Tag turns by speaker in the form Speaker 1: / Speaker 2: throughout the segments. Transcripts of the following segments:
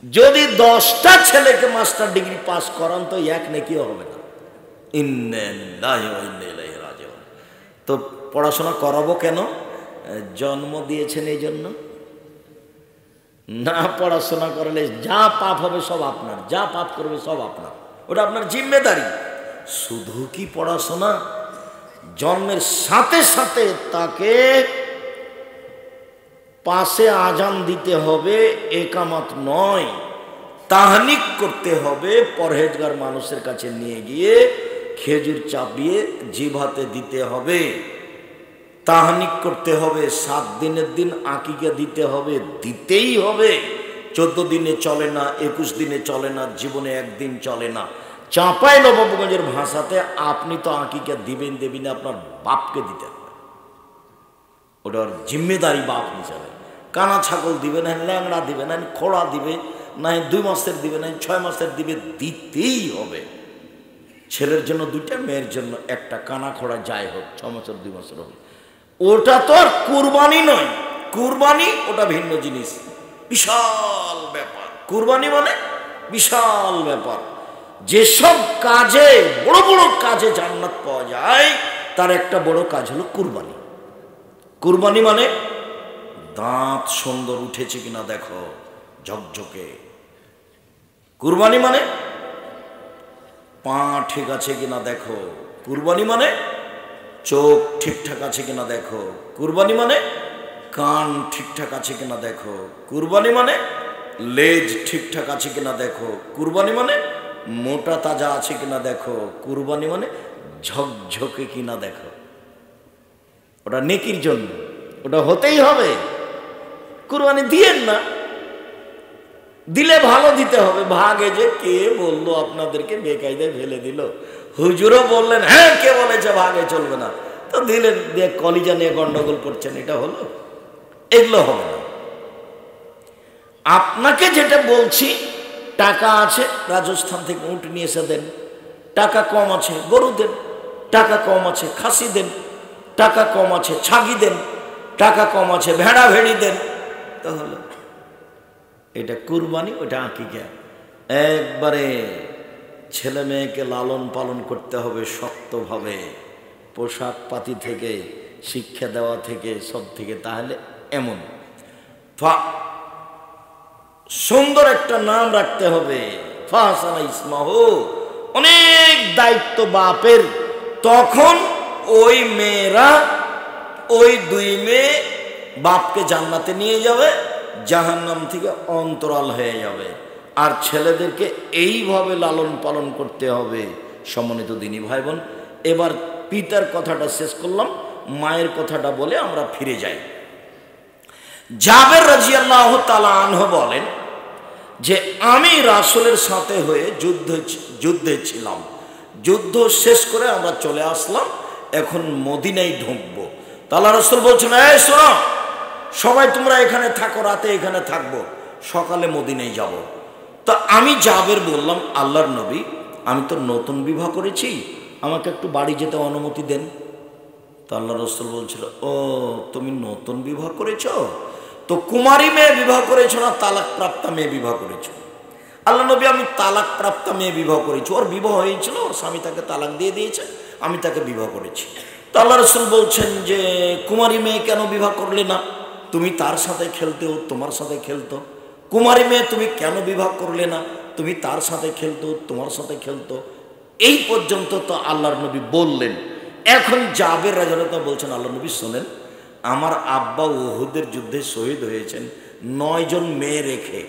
Speaker 1: যদি 10টা ছেলেকে মাস্টার ডিগ্রি পাস করান তো এক নেকিও হবে না। ইন্নালিল্লাহি ওয়া ইন্না ইলাইহি রাজিউন। তো পড়াশোনা করাবো কেন? জন্ম দিয়েছেন এই জন্য। না পড়াশোনা করলে যা পাপ হবে সব আপনার, যা পাপ করবে সব আপনার, ওটা আপনার জিম্মেদারি। শুধু কি পড়াশোনা, জন্মের সাথে সাথে তাকে পাশে আজান দিতে হবে, একামত নয়, তাহনিক করতে হবে। পরহেজগার মানুষের কাছে নিয়ে গিয়ে খেজুর চাপিয়ে জিভাতে দিতে হবে, তাহনিক করতে হবে। 7 দিনের দিন আকিকা দিতে হবে, দিতেই হবে। 14 দিনে চলে না, 21 দিনে চলে না, জীবনে একদিন চলে না। চাঁপাই নবাবগঞ্জের ভাষাতে আপনি তো আকিকা দিবেন দেবেন, আপনার বাপকে দিতে হবে, ওটার জিম্মেদারি বাপ হিসাবে। কানা ছাগল দিবে না, ল্যাংড়া দিবে না, খোড়া দিবে না, 2 মাসের দিবে না, 6 মাসের দিবে, দিতেই হবে। ছেলের জন্য 2টা, মেয়ের জন্য 1টা, কানা খোড়া যাই হোক, 6 মাসের 2 মাসের হবে। ওটা তো আর কুরবানি নয়, কুরবানি ওটা ভিন্ন জিনিস, বিশাল ব্যাপার। কুরবানি মানে বিশাল ব্যাপার। যেসব কাজে, বড় বড় কাজে জান্নাত পাওয়া যায়, তার একটা বড় কাজ হলো কুরবানি। কুরবানি মানে দাঁত সুন্দর উঠেছে কিনা দেখো, ঝকঝকে। কুরবানি মানে পা ঠিক আছে কিনা দেখো। কুরবানি মানে চোখ ঠিকঠাক আছে কিনা দেখো। কুরবানি মানে কান ঠিকঠাক আছে কিনা দেখো। কুরবানি মানে লেজ ঠিকঠাক আছে কিনা দেখো। কুরবানি মানে মোটা তাজা আছে কিনা দেখো। কুরবানি মানে ঝকঝকে কিনা দেখো। ওটা নেকির জন্য, ওটা হতেই হবে। কুরবানি দিয়েন না, দিলে ভালো দিতে হবে। ভাগে যে কে বললো আপনাদেরকে বেকায়দায় ফেলে দিল, হুজুরও বললেন হ্যাঁ, কে বলেছে ভাগে চলবে না, তো দিলেন, দিয়ে কলিজা নিয়ে গন্ডগোল করছেন, এটা হলো? এগুলো হবে না। আপনাকে যেটা বলছি, টাকা আছে, রাজস্থান থেকে উট নিয়ে এসে দেন। টাকা কম আছে, গরু দেন। টাকা কম আছে, খাসি দেন। টাকা কম আছে, ছাগি দেন। টাকা কম আছে, ভেড়া ভেড়ি দেন। তাহলে এটা কুরবানি, ওটা আকিকা। একবারে ছেলে মেয়েকে লালন পালন করতে হবে শক্তভাবে, পোশাক পাতি থেকে, শিক্ষা দেওয়া থেকে, সব থেকে। তাহলে এমন সুন্দর একটা নাম রাখতে হবে, ফাহসানা ইসমাহু। অনেক দায়িত্ব বাপের। তখন ওই মেয়েরা, ওই 2 মেয়ে বাপকে জান্নাতে নিয়ে যাবে, জাহান্নাম থেকে অন্তরাল হয়ে যাবে। আর ছেলেদেরকে এইভাবে লালন পালন করতে হবে। সম্মানিত দিনী ভাই বোন, এবার পিতার কথাটা শেষ করলাম, মায়ের কথাটা বলে আমরা ফিরে যাই। জাবের রাদিয়াল্লাহু তাআলা আনহু বলেন যে আমি রাসূলের সাথে হয়ে যুদ্ধে ছিলাম। যুদ্ধ শেষ করে আমরা চলে আসলাম, এখন মদিনায় ঢুকবো। তাআলা রাসূল বলছেন, এই শোনো, সবাই তোমরা এখানে থাকো, রাতে এখানে থাকবো, সকালে মদিনায় যাব। তো আমি জাবের বললাম, আল্লাহর নবী, আমি তো নতুন বিবাহ করেছি, আমাকে একটু বাড়ি যেতে অনুমতি দেন। তো আল্লাহ রাসূল বলছিল, ও তুমি নতুন বিবাহ করেছ, তো কুমারী মেয়ে বিবাহ করেছো না তালাক প্রাপ্তা মেয়ে বিবাহ করেছো? আল্লাহ নবী, আমি তালাক প্রাপ্তা মেয়ে বিবাহ করেছি। ওর বিবাহ হয়েছিল, ওর স্বামী তাকে তালাক দিয়ে দিয়েছে, আমি তাকে বিবাহ করেছি। তো আল্লাহ রাসূল বলছেন যে কুমারী মেয়ে কেন বিবাহ করলে না? তুমি তার সাথে খেলতে, ও তোমার সাথে খেলতো। কুমারী মেয়ে তুমি কেন বিবাহ করলে না? তুমি তার সাথে খেলতো, তোমার সাথে খেলতো। এই পর্যন্ত তো আল্লাহর নবী বললেন। এখন জাবের রাদিয়াল্লাহু বলছেন, আল্লাহ নবী শোনেন, আমার আব্বা উহুদের যুদ্ধে শহীদ হয়েছেন 9 জন মেয়ে রেখে,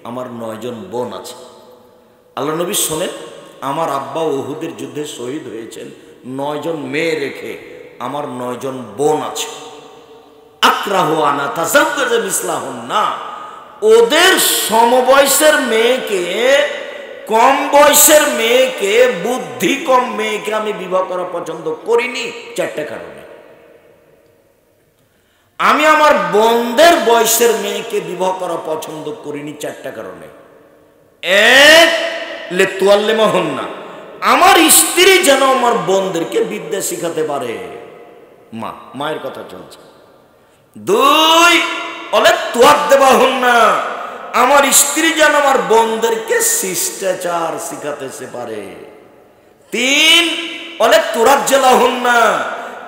Speaker 1: আমার 9 জন বোন আছে। আল্লাহ নবী শোনেন, আমার আব্বা উহুদের যুদ্ধে শহীদ হয়েছেন 9 জন মেয়ে রেখে, আমার 9 জন বোন আছে। আকরাহু আনা তাযাওয়াজা মিসলাহুন্না, ওদের সমবয়সের মেয়েকে, কম বয়সের মেয়েকে, বুদ্ধি কম মেয়েকে আমি বিবাহ করা পছন্দ করিনি 4টা কারণে। আমি আমার বোনদের বয়সের মেয়েকে বিবাহ করা পছন্দ করিনি 4টা কারণে। এক, লিতুআল্লিমাহুন্না, আমার স্ত্রী যেন আমার বোনদেরকে বিদ্যা শিখাতে পারে। মায়ের কথা চলছে। 2, লিতুআদ্দিবাহুন্না, আমার স্ত্রী যেন আমার বোনদেরকে শিষ্টাচার শিখাতে পারে। 3 বলে তুরাজ্জালা হন না,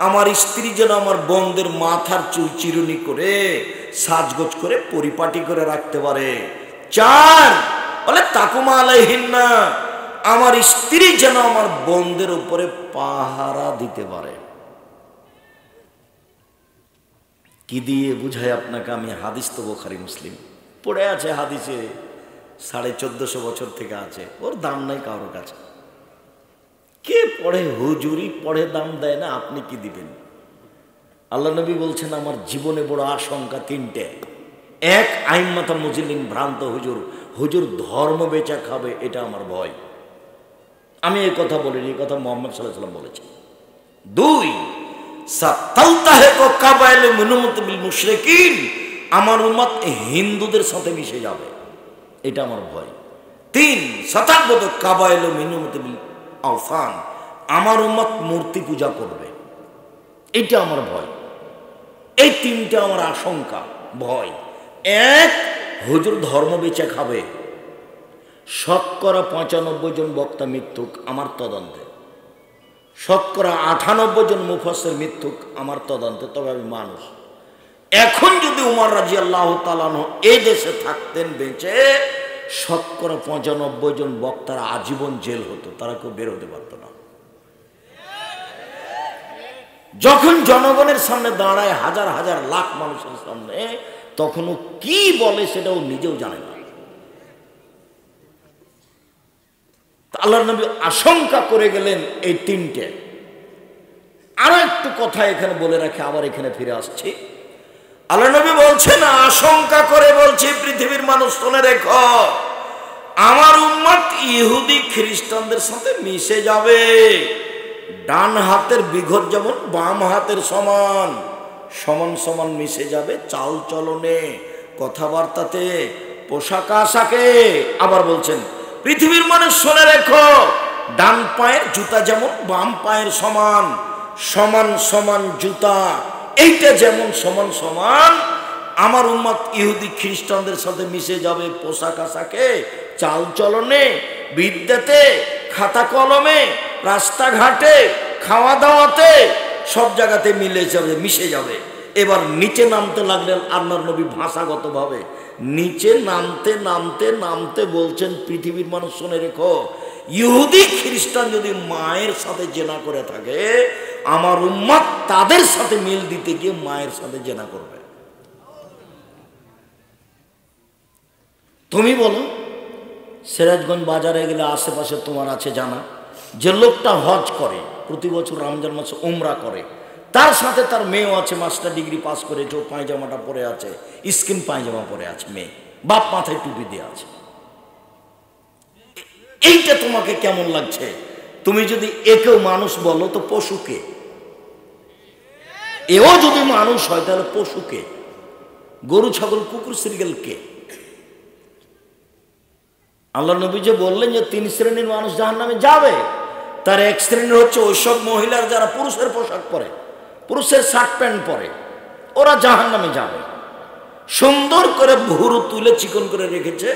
Speaker 1: আমার স্ত্রী যেন আমার বোনদের মাথার চুল চিরুনি করে সাজগোজ করে পরিপাটি করে রাখতে পারে। 4 বলে তাকুমা আলাইহিন না, আমার স্ত্রী যেন আমার বোনদের উপরে পাহারা দিতে পারে। কি দিয়ে বুঝাই আপনাকে আমি? হাদিস তো বুখারী মুসলিম পড়ে আছে, হাদিসে 1450 বছর থেকে আছে, ওর দাম নাই কারোর কাছে। কে পড়ে? হুজুরি পড়ে, দাম দেয় না, আপনি কি দিবেন? আল্লাহ নবী বলছেন আমার জীবনে বড় আশঙ্কা 3টে। 1 আইম্মাতা মুজলিন, ভ্রান্ত হুজুর, হুজুর ধর্ম বেচা খাবে, এটা আমার ভয়। আমি এই কথা বলিনি, এই কথা মুহাম্মদ সাল্লাল্লাহু আলাইহি ওয়াসাল্লাম বলেছেন। 2 সাতালতাহিকু কাবাইল মিন উম্মতি বিল মুশরিকিন, আমার উম্মত হিন্দুদের সাথে মিশে যাবে, এটা আমার ভয়। 3 সাতাবদু কাবাইল মিন উম্মতি বিল আওসান, আমার উম্মত মূর্তি পূজা করবে, এটা আমার ভয়। এই 3টা আমার আশঙ্কা, ভয়। 1 হুজুর ধর্ম বেচে খাবে, শতকরা 95 জন বক্তা মিথ্যুক আমার তদন্তে, শতকরা 98 জন মুফাসসির মিথ্যুক আমার তদন্তে, তবে আমি মানুষ। এখন যদি উমর রাদিয়াল্লাহু তাআলা আনহু এই দেশে থাকতেন বেঁচে, শতকরা 95 জন বক্তার আজীবন জেল হতো, তারা কেউ বের হতে পারত না। যখন জনগণের সামনে দাঁড়ায়, হাজার হাজার লাখ মানুষের সামনে, তখন ও কি বলে সেটাও নিজেও জানে না। আল্লাহর নবী আশঙ্কা করে গেলেন এই 3টে। আরো একটু কথা এখানে বলে রাখে, আবার এখানে ফিরে আসছি। আল্লাহ নবী বলছেন আশঙ্কা করে বলছি, পৃথিবীর মানুষ শুনে রেখো, আমার উম্মত ইহুদি খ্রিস্টানদের সাথে মিশে যাবে। ডান হাতের বিঘত যেমন বাম হাতের সমান, সমান সমান মিশে যাবে চাল চলনে, কথাবার্তাতে, পোশাক আশাকে। আবার বলছেন পৃথিবীর মানুষ শুনে রেখো, ডান পায়ের জুতা যেমন বাম পায়ের সমান, সমান সমান জুতা, এইটা যেমন সমান সমান আমার উম্মত ইহুদি খ্রিস্টানদের সাথে মিশে যাবে, পোশাক আশাকে, চাল চলনে, বিদ্যাতে, খাতা কলমে, রাস্তাঘাটে, খাওয়া দাওয়াতে, সব জায়গাতে মিশে যাবে। এবার নিচে নামতে লাগলেন আল্লাহর নবী ভাষাগতভাবে, নিচে নামতে নামতে নামতে বলছেন পৃথিবীর মানুষ শুনে রেখো, ইহুদি খ্রিস্টান যদি মায়ের সাথে জেনা করে থাকে, আমার উম্মত তাদের সাথে মিল দিতে গিয়ে মায়ের সাথে জেনা করবে। তুমি বলো, সিরাজগঞ্জ বাজারে গেলে আশেপাশে তোমার আছে জানা, যে লোকটা হজ করে, প্রতি বছর রমজান মাসে উমরা করে, তার সাথে তার মেয়েও আছে, মাস্টার ডিগ্রি পাস করেছে, পায়জামাটা পরে আছে, স্কিন পায়জামা পরে আছে, মেয়ে, বাপ মাথায় টুপি দিয়ে আছে। এইটা তোমাকে কেমন লাগছে? তুমি যদি একেও মানুষ বলো তো পশুকে, এও যদি মানুষ হয় তাহলে পশুকে, গরু ছাগল কুকুর শ্রীগেলকে? আল্লাহ নবী যে বললেন যে 3 শ্রেণীর মানুষ জাহান্নামে যাবে, তার 1 শ্রেণীর হচ্ছে ওইসব মহিলার যারা পুরুষের পোশাক পরে, পুরুষের শার্ট প্যান্ট পরে, ওরা জাহান্নামে যাবে। সুন্দর করে ভুরু তুলে চিকন করে রেখেছে,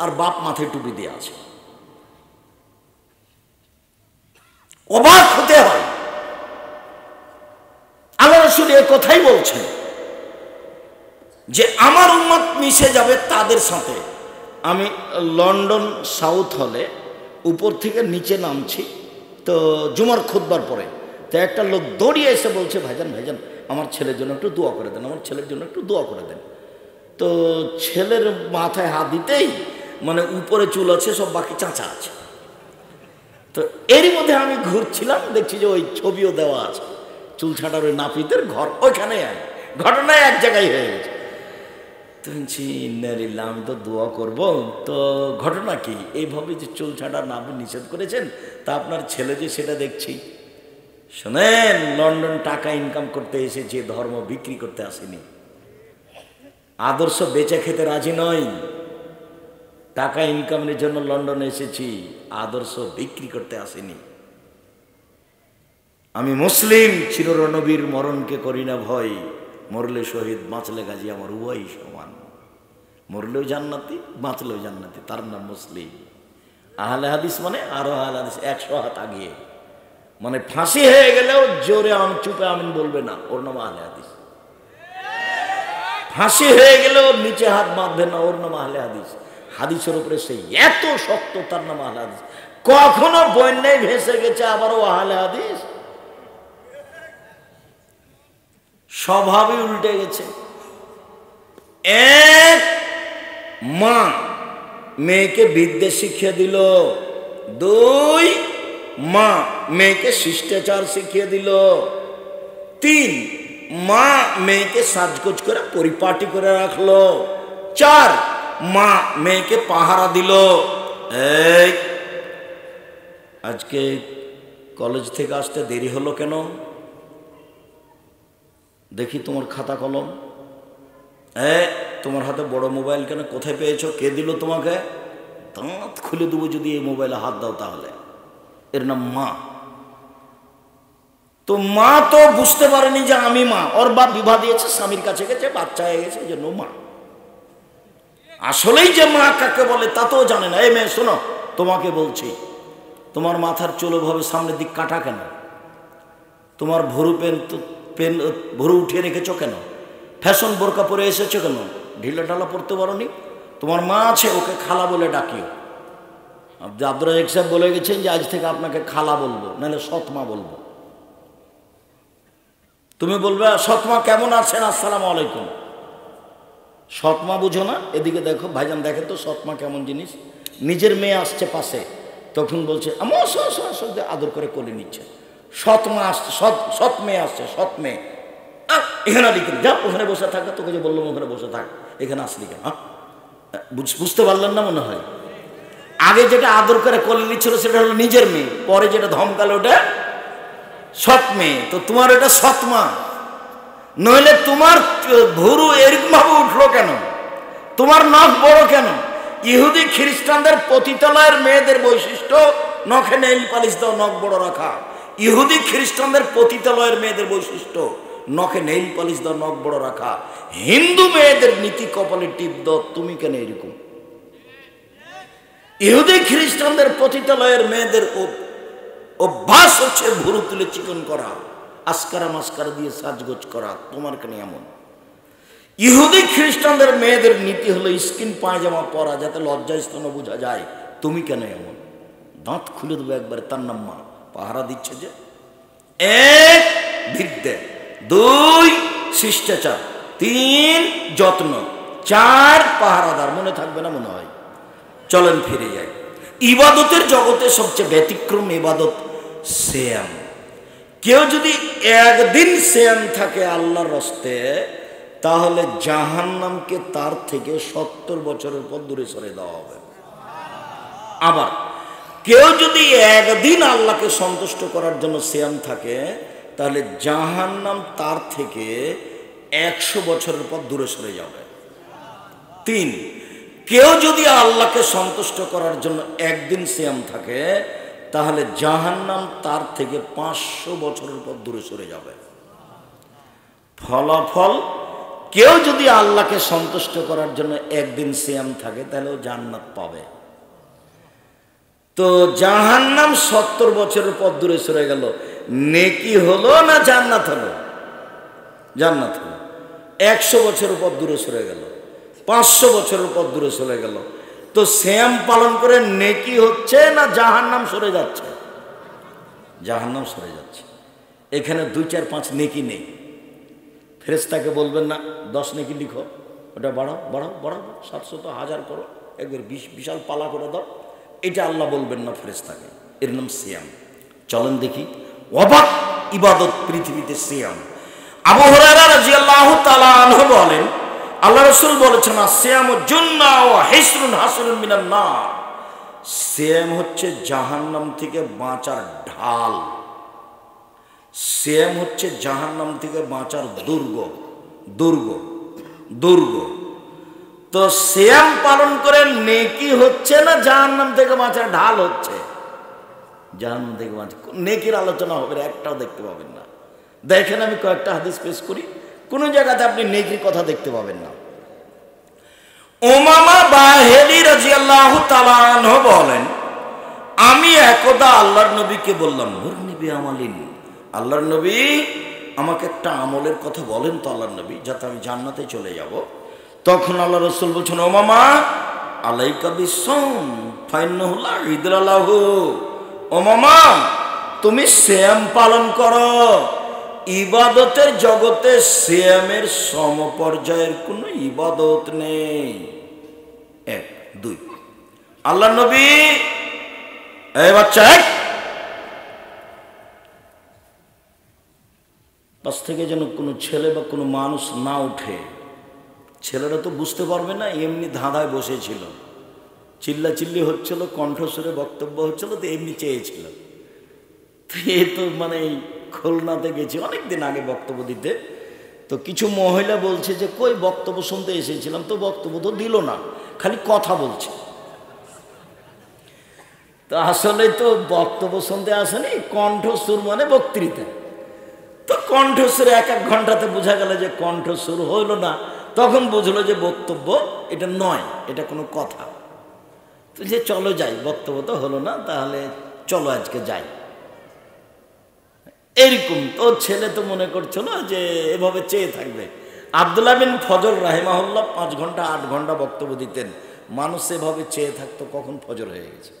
Speaker 1: আর বাপ মাথায় টুপি দিয়ে আছে। অবাক হতে হয়। আল্লাহ রাসূল এই কথাই বলছেন যে আমার উম্মত মিশে যাবে তাদের সাথে। আমি লন্ডন সাউথ হলে উপর থেকে নিচে নামছি, তো জুমার খুতবার পরে, তো একটা লোক দৌড়িয়ে এসে বলছে, ভাইজান ভাইজান আমার ছেলের জন্য একটু দোয়া করে দেন, আমার ছেলের জন্য একটু দোয়া করে দেন। তো ছেলের মাথায় হাত দিতেই মানে উপরে চুল আছে, সব বাকি চাঁচা আছে। তো এরই মধ্যে আমি ঘুরছিলাম, দেখছি যে ওই ছবিও দেওয়া আছে, চুল ছাটার ওই নাপিতের ঘর ওইখানে, ঘটনায় এক জায়গায় হয়ে গেছে। তো আমি তো দোয়া করব, তো ঘটনা কি? এইভাবে যে চুল ছাটা না আপনি নিষেধ করেছেন, তা আপনার ছেলে যে সেটা দেখছি। শোনেন, লন্ডন টাকা ইনকাম করতে এসেছে, ধর্ম বিক্রি করতে আসেনি। আদর্শ বেচে খেতে রাজি নয়, টাকা ইনকামের জন্য লন্ডনে এসেছি, আদর্শ বিক্রি করতে আসেনি। আমি মুসলিম, চিরনবীর মরণকে করি না ভয়, মরলে শহীদ বাঁচলে গাজী আমার উভয়ই সমান। মরলেও জান্নাতি, বাঁচলেও জান্নাতি, তার নাম মুসলিম। আহলে হাদিস মানে আরো আহলে হাদিস 100 হাত আগিয়ে, মানে ফাঁসি হয়ে গেলেও জোরে চুপে আমিন বলবে না, ওর নাম আহলে হাদিস। ফাঁসি হয়ে গেলেও নিচে হাত বাঁধবে না, ওর নাম আহলে হাদিস। হাদিসের উপরে সেই এত শক্ত, তার নাম আহলে হাদিস। কখনো বন্যায় ভেসে গেছে আবারও আহলে হাদিস, স্বভাবই উল্টে গেছে। এক, মা মেয়েকে বিদ্যে শিখিয়ে দিল। 2, মা মেয়েকে শিষ্টাচার শিখিয়ে দিল। 3, মা মেয়েকে সাজগোজ করে পরিপাটি করে রাখলো। 4, মা মেয়েকে পাহারা দিল। এই আজকে কলেজ থেকে আসতে দেরি হলো কেন? দেখি তোমার খাতা কলম। তোমার হাতে বড় মোবাইল কেন? কোথায় পেয়েছো? কে দিল তোমাকে? দাঁত খুলে দেবো যদি এই মোবাইলে হাত দাও তাহলে। এর নাম মা। তো মা তো বুঝতে পারেনি যে আমি মা, ওর বাপ বিবাহ দিয়েছে, স্বামীর কাছে গেছে, বাচ্চা হয়ে গেছে, এই জন্য মা। আসলেই যে মা কাকে বলে তা তো জানে না। এই মেয়ে শোনো, তোমাকে বলছি, তোমার মাথার চুলো ভাবে সামনের দিক কাটা কেন? তোমার ভরু ভরু উঠিয়ে রেখেছো কেন? ফ্যাশন বোরকা পরে এসেছো কেন? ঢিলা ঢালা পড়তে পারোনি? তোমার মা আছে, ওকে খালা বলে ডাকিও। আব্দুর রাজ্জাক সাহেব বলে গেছেন যে আজ থেকে আপনাকে খালা বলবো, নাহলে সৎমা বলবো। তুমি বলবে সৎমা কেমন আছেন, আসসালামু আলাইকুম। সৎমা বুঝো না? এদিকে দেখো ভাইজান, দেখেন তো সৎমা কেমন জিনিস। নিজের মেয়ে আসছে পাশে, তখন বলছে আমার আদর করে কোলে নিচ্ছে। সৎমা আসছে, সৎ মেয়ে আসছে, সৎ মেয়ে। এখানে আলি যা, ওখানে বসে থাক, তোকে যে বললাম ওখানে বসে থাক, এখানে আসলি কেন? বুঝতে পারলেন না মনে হয়? আগে যেটা আদর করে কোলে নিচ্ছিল সেটা হলো নিজের মেয়ে, পরে যেটা ধমকালো ওটা সৎ মেয়ে। তো তোমার এটা সৎমা, নইলে তোমার ভুরু এরকম ভাবে উঠলো কেন? তোমার নখ বড় কেন? ইহুদি খ্রিস্টানদের পতিতালয়ের মেয়েদের বৈশিষ্ট্য নখে নেইল পালিশ দাও, নখ বড় রাখা। ইহুদি খ্রিস্টানদের পতিতালয়ের মেয়েদের বৈশিষ্ট্য নখে নেইল পালিশ দাও, নখ বড় রাখা। হিন্দু মেয়েদের নীতি কপালে টিপ দাও, তুমি কেন এরকম? ইহুদি খ্রিস্টানদের পতিতালয়ের মেয়েদের অভ্যাস হচ্ছে ভুরু তুলে চিকন করা, আসকারা মাস্কারা দিয়ে সাজগোজ করা, তোমার কেন এমন? ইহুদি খ্রিস্টানদের মেয়েদের নীতি হলো স্কিন পায়জামা পরা যাতে লজ্জা স্তন বোঝা যায়, তুমি কেন এমন? দাঁত খুলে দেবে একবারে, তার নাম মা। পাহারা দিচ্ছে যে 1, বিদ্যে, 2, শিষ্টাচার, 3, যত্ন, 4, পাহারাদার। মনে থাকবে না মনে হয়? চলেন ফিরে যাই। ইবাদতের জগতে সবচেয়ে ব্যতিক্রম ইবাদত সিয়াম। কেউ যদি একদিন সিয়াম থাকে আল্লাহর রাস্তে, তাহলে জাহান্নামকে তার থেকে 70 বছরের পর দূরে সরে দেওয়া হবে। আবার কেউ যদি একদিন আল্লাহকে সন্তুষ্ট করার জন্য সিয়াম থাকে, তাহলে জাহান্নাম তার থেকে 100 বছরের পর দূরে সরে যাবে। 3, কেউ যদি আল্লাহকে সন্তুষ্ট করার জন্য একদিন সিয়াম থাকে, তাহলে জাহান্নাম তার থেকে 500 বছরের পর দূরে সরে যাবে। ফলাফল, কেউ যদি আল্লাহকে সন্তুষ্ট করার জন্য একদিন সিয়াম থাকে, তাহলে ও জান্নাত পাবে। তো জাহান্নাম 70 বছরের পর দূরে সরে গেল, নেকি হলো না জান্নাত হলো? জান্নাত হলো। 100 বছরের পর দূরে সরে গেল, 500 বছরের পর দূরে সরে গেল। তো সিয়াম পালন করে নেকি হচ্ছে না জাহান্নাম সরে যাচ্ছে? জাহান্নাম সরে যাচ্ছে। এখানে 2, 4, 5 নেকি নেই। ফেরেশতাকে বলবেন না 10 নেকি লিখো, ওটা বাড়াও বাড়াও বাড়াও, 700 তো 1000 করো, একবার বিশাল পালা করে দাও, এটা আল্লাহ বলবেন না ফেরেশতাকে। এর নাম সিয়াম। চলেন দেখি অবাক ইবাদত পৃথিবীতে সিয়াম। আবু হুরায়রা রাদিয়াল্লাহু তাআলা আনহু বলেন, আল্লাহ রাসূল বলেছেন, সিয়াম জুন্না ওয়া হিসরুন হাসরুন মিনান নার। সিয়াম হচ্ছে জাহান্নাম থেকে বাঁচার ঢাল, সিয়াম হচ্ছে জাহান্নাম থেকে বাঁচার দুর্গ দুর্গ দুর্গ। তো সিয়াম পালন করে নেকি হচ্ছে না জাহান্নাম থেকে বাঁচার ঢাল হচ্ছে? জাহান্নাম থেকে বাঁচা নেকির আলোচনা হবে, একটাও দেখতে পাবেন না। দেখেন আমি কয়েকটা হাদিস পেশ করি, কোনো জায়গাতে আপনি নেকির কথা দেখতে পাবেন না। উমামা বাহিলি রাদিয়াল্লাহু তাআলা আনহু বলেন, আমি একদা আল্লাহর নবীকে বললাম, মুরনিবি আমালিন, আল্লাহর নবী আমাকে একটা আমলের কথা বলেন তো আল্লাহর নবী, যাতে আমি জান্নাতে চলে যাব। তখন আল্লাহ রাসূল বলছেন, উমামা আলাইকা বিসসাম ফাইন্নাহু লা ইদরা লাহু, উমামা তুমি সিয়াম পালন করো, ইবাদতের জগতে সিয়ামের সমপর্যায়ের কোনো ইবাদত নেই। এক, দুই, আল্লাহ নবী এই বাচ্চা পাশ থেকে যেন কোনো ছেলে বা কোনো মানুষ না উঠে। ছেলেরা তো বুঝতে পারবে না, এমনি ধাঁধায় বসেছিল, চিল্লাচিল্লি হচ্ছিল, কণ্ঠস্বরে বক্তব্য হচ্ছিল, তো এমনি চেয়েছিল। তো এ তো মানে খুলনাতে গেছি অনেকদিন আগে বক্তব্য দিতে, তো কিছু মহিলা বলছে যে কই বক্তব্য শুনতে এসেছিলাম, তো বক্তব্য তো দিল না, খালি কথা বলছে। তো আসলে তো বক্তব্য শুনতে আসেনি, কণ্ঠস্বর মানে বক্তৃতা। তো কণ্ঠস্বরে এক এক ঘন্টাতে বোঝা গেল যে কণ্ঠস্বর হইল না, তখন বুঝলো যে বক্তব্য এটা নয়, এটা কোনো কথা। তো যে চলো যাই, বক্তব্য তো হলো না, তাহলে চলো আজকে যাই। এরকম তো ছেলে তো মনে করছিল যে এভাবে চেয়ে থাকবে। আব্দুল্লাহ বিন ফজল রাহিমাহুল্লাহ 5 ঘন্টা 8 ঘন্টা বক্তব্য দিতেন, মানুষ এভাবে চেয়ে থাকতো কখন ফজর হয়ে গেছে।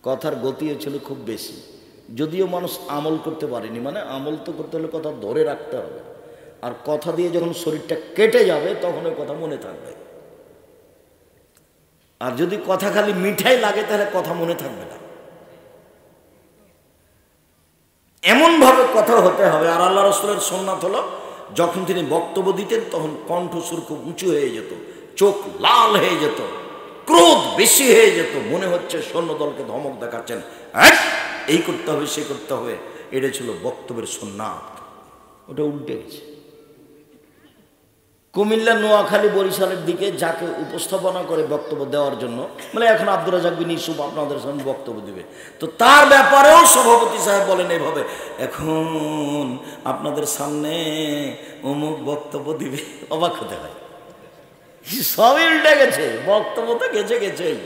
Speaker 1: কথার গতিও ছিল খুব বেশি, যদিও মানুষ আমল করতে পারেনি, মানে আমল তো করতে হলে কথা ধরে রাখতে হবে, আর কথা দিয়ে যখন শরীরটা কেটে যাবে তখন ওই কথা মনে থাকবে। আর যদি কথা খালি মিঠাই লাগে তাহলে কথা মনে থাকবে না। এমনভাবে কথা হতে হবে। আর আল্লাহ রাসূলের সুন্নাত হলো, যখন তিনি বক্তব্য দিতেন তখন কণ্ঠস্বর খুব উঁচু হয়ে যেত, চোখ লাল হয়ে যেত, ক্রোধ বেশি হয়ে যেত, মনে হচ্ছে সৈন্যদলকে ধমক দেখাচ্ছেন, এই করতে হবে সে করতে হবে। এটা ছিল বক্তব্যের সুন্নাত। ওটা উল্টে গেছে। কুমিল্লা, নোয়াখালী, বরিশালের দিকে যাকে উপস্থাপনা করে বক্তব্য দেওয়ার জন্য, মানে এখন আব্দুর রাজ্জাক বিন ইউসুফ আপনাদের সামনে বক্তব্য দিবে, তো তার ব্যাপারেও সভাপতি সাহেব বলেন এভাবে, এখন আপনাদের সামনে অমুক বক্তব্য দিবে। অবাক হতে হয়, সবই উল্টে গেছে, বক্তব্য তো গেছে গেছেই।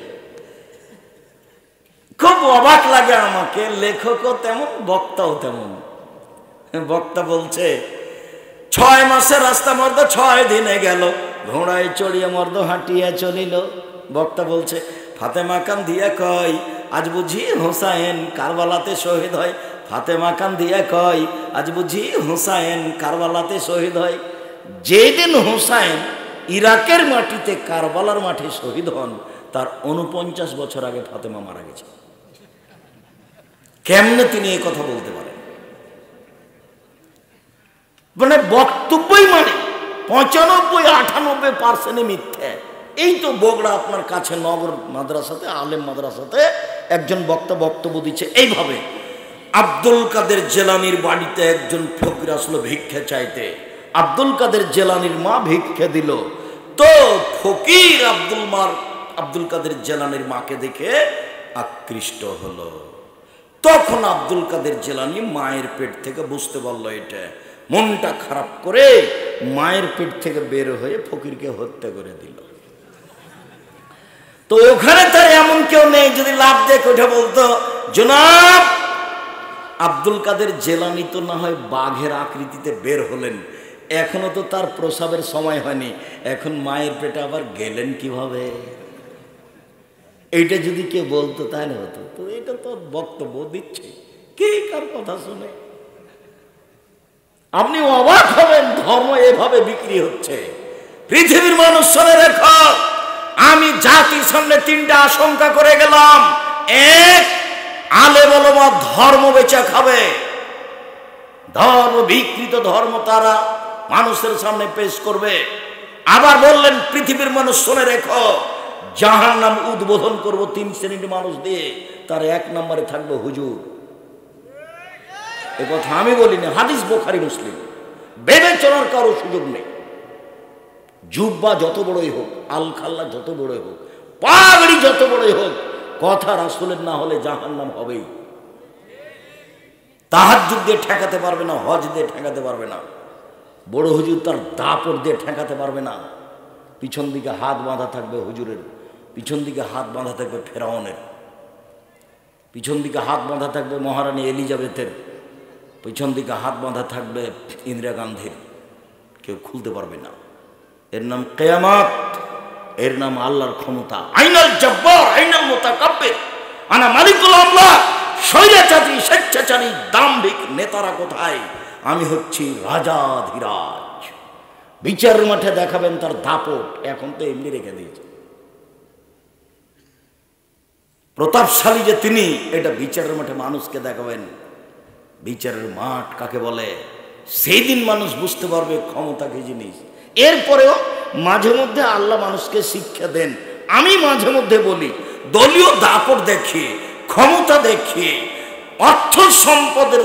Speaker 1: খুব অবাক লাগে আমাকে, লেখকও তেমন বক্তাও তেমন। বক্তা বলছে, 6 মাসের রাস্তা মর্দ 6 দিনে গেল, ঘোড়ায় চড়িয়ে মর্দ হাঁটিয়া চলিল। বক্তা বলছে, ফাতেমা কান দিয়া কয় আজ বুঝি হোসাইন কারবালাতে শহীদ হয়। ফাতেমা কান দিয়া কয় আজ বুঝি হোসাইন কারবালাতে শহীদ হয়। যেদিন হোসাইন ইরাকের মাটিতে কারবালার মাঠে শহীদ হন, তার 49 বছর আগে ফাতেমা মারা গেছে। কেমনে তিনি এই কথা বলতে পারেন? মানে বক্তব্যই মানে 95-98% মিথ্যে। এই তো বগুড়া আপনার কাছে নগর মাদ্রাসাতে, আলেম মাদ্রাসাতে একজন বক্তা বক্তব্য দিচ্ছে এইভাবে, আব্দুল কাদের জেলানির বাড়িতে একজন ফকির আসলো ভিক্ষা চাইতে, আব্দুল কাদের জেলানির মা ভিক্ষা দিল। তো ফকির আব্দুল কাদের জেলানির মাকে দেখে আকৃষ্ট হলো। তখন আব্দুল কাদের জেলানি মায়ের পেট থেকে বুঝতে পারলো এটা, মনটা খারাপ করে মায়ের পেট থেকে বের হয়ে ফকিরকে হত্যা করে দিল। তো ওখানে তার এমন কেউ নেই যদি লাভ দেখে ওঠে বলতো, জনাব আব্দুল কাদের জেলানি তো না হয় বাঘের আকৃতিতে বের হলেন, এখনো তো তার প্রসাবের সময় হয়নি, এখন মায়ের পেটে আবার গেলেন কিভাবে? এইটা যদি কেউ বলতো তাহলে হতো। তো এটা তো বক্তব্য দিচ্ছে, কে কার কথা শুনে? আপনি অবাক হবেন, ধর্ম এভাবে বিক্রি হচ্ছে। পৃথিবীর মানুষ শুনে রেখো, আমি জাতির সামনে 3টা আশঙ্কা করে গেলাম। এক, আলেম ওলামা ধর্ম বেচা খাবে, ধর্ম বিকৃত ধর্ম তারা মানুষের সামনে পেশ করবে। আবার বললেন, পৃথিবীর মানুষ শুনে রেখো, জাহান্নাম উদ্বোধন করব 3 শ্রেণীর মানুষ দিয়ে, তার 1 নম্বরে থাকবে হুজুর। এ কথা আমি বলিনি, হাদিস বুখারী মুসলিম। বিবেচনার কারো সুযোগ নেই। জুব্বা যত বড়ই হোক, আল খাল্লা যত বড়ই হোক, পাগড়ি যত বড়ই হোক, কথা রাসূলের না হলে জাহান্নাম হবেই। তাহাজ্জুদ দিয়ে ঠেকাতে পারবে না, হজ দিয়ে ঠেকাতে পারবে না, বড় হুজুর তার দাপট দিয়ে ঠেকাতে পারবে না, পিছন দিকে হাত বাঁধা থাকবে হুজুরের, পিছন দিকে হাত বাঁধা থাকবে ফেরাউনের, পিছন দিকে হাত বাঁধা থাকবে মহারানী এলিজাবেথের, পিছন দিকে হাত বাঁধা থাকবে ইন্দিরা গান্ধীর। কেউ খুলতে পারবে না। এর নাম কিয়ামত, এর নাম আল্লাহর ক্ষমতা। আইনাল জব্বার আইনাল মুতাকাব্বির আনা মালিকুল আমলাক। স্বৈরাচারী, স্বেচ্ছাচারী, দাম্ভিক নেতারা কোথায়? আমি হচ্ছি রাজাধিরাজ। বিচারের মাঠে দেখাবেন তার দাপট। এখন তো এমনি রেখে দিয়েছে। প্রতাপশালী যে তিনি, এটা বিচারের মাঠে মানুষকে দেখাবেন। বিচারের মাঠ কাকে বলে সেই দিন মানুষ বুঝতে পারবে ক্ষমতা কি জিনিস। এরপরেও মাঝে মধ্যে আল্লাহ মানুষকে শিক্ষা দেন। আমি মাঝে মধ্যে বলি, দলীয় দাপট দেখিয়ে, ক্ষমতা দেখিয়ে, অর্থ সম্পদের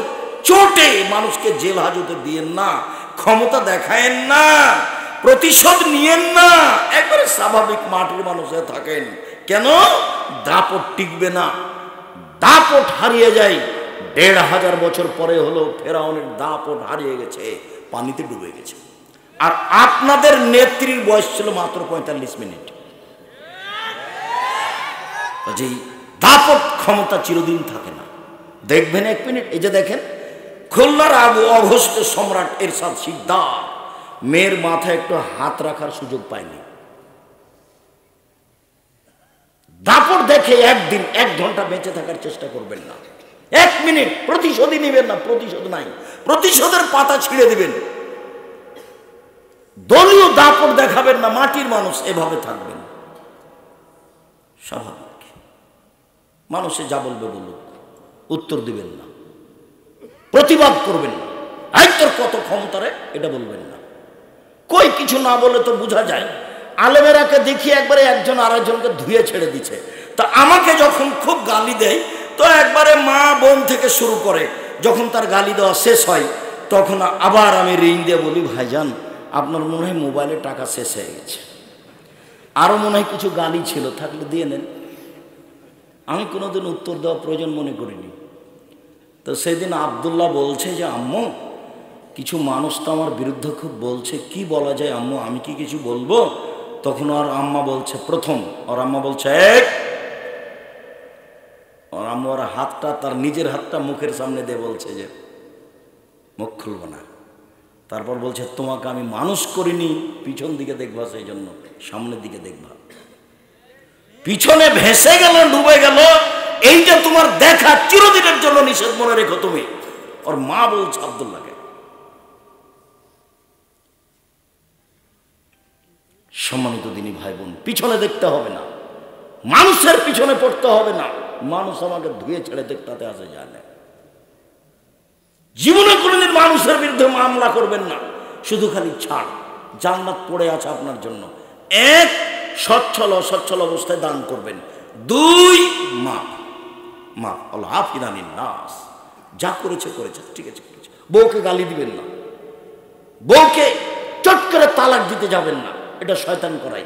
Speaker 1: চোটে মানুষকে জেল হাজতে দিয়েন না, ক্ষমতা দেখায়েন না, প্রতিশোধ নিয়েন না। একবারে স্বাভাবিক মাটির মানুষে থাকেন। কেন? দাপট টিকবে না, দাপট হারিয়ে যায়। ১৫০০ বছর পরে হলো ফেরাউনের দাপট হারিয়ে গেছে, পানিতে ডুবে গেছে। আর আপনাদের নেত্রীর বয়স ছিল মাত্র ৪৫ মিনিট। যেই দাপট ক্ষমতা চিরদিন থাকে না। দেখবেন ১ মিনিট, এই যে দেখেন খুলনার অঘোষিত সম্রাট এরশাদ শিকদার মেয়ের মাথায় একটু হাত রাখার সুযোগ পায়নি। দাপট দেখে একদিন ১ ঘন্টা বেঁচে থাকার চেষ্টা করবেন না। ১ মিনিট প্রতিশোধই নেবেন না, প্রতিশোধ নাই, প্রতিশোধের পাতা ছিঁড়ে দিবেন। দলীয় দাপট দেখাবেন না, মাটির মানুষ এভাবে থাকবেন স্বাভাবিক। মানুষে যা বলবে বলুক, উত্তর দিবেন না, প্রতিবাদ করবেন না। এই তোর কত ক্ষমতা রে, এটা বলবেন না। কই কিছু না বলে তো বোঝা যায়। আলেমেরাকে দেখি একবারে একজন আরেকজনকে ধুয়ে ছেড়ে দিচ্ছে। তা আমাকে যখন খুব গালি দেয় তো একবারে মা বোন থেকে শুরু করে, যখন তার গালি দেওয়া শেষ হয় তখন আবার আমি রিং দিয়ে বলি, ভাইজান আপনার মনে হয় মোবাইলে টাকা শেষ হয়ে গেছে, আরও মনে হয় কিছু গালি ছিল, থাকলে দিয়ে নেন। আমি কোনোদিন উত্তর দেওয়া প্রয়োজন মনে করিনি। তো সেদিন আবদুল্লাহ বলছে যে আম্মু কিছু মানুষ তো আমার বিরুদ্ধে খুব বলছে, কি বলা যায় আম্মু, আমি কি কিছু বলবো? তখন ওর আম্মা বলছে, প্রথম ওর আম্মা বলছে ওর আম্মা ওর হাতটা, তার নিজের হাতটা মুখের সামনে দিয়ে বলছে যে মুখ খুলব না। তারপর বলছে তোমাকে আমি মানুষ করিনি পিছন দিকে দেখবা, সেই জন্য সামনের দিকে দেখবা। পিছনে ভেসে গেল, ডুবে গেল, এইটা তোমার দেখা চিরদিনের জন্য নিষেধ, মনে রেখো তুমি। ওর মা বলছে আব্দুল্লাহকে। সম্মানিত দিনী ভাই বোন, পিছনে দেখতে হবে না, মানুষের পিছনে পড়তে হবে না। মানুষ আমাকে ধুয়ে ছেড়ে দেখতে আসে যায় না। জীবনে কোনোদিন মানুষের বিরুদ্ধে মামলা করবেন না, শুধু খালি ছাড়। জান্নাত পড়ে আছে আপনার জন্য। ১, সচ্ছল অসচ্ছল অবস্থায় দান করবেন। ২, মাফ মাফ আল্লাহ হাফিদানিন নাস, যা করেছে করেছে, ঠিক আছে করেছে। বউকে গালি দিবেন না, বউকে চট করে তালাক দিতে যাবেন না, এটা শয়তান করাই।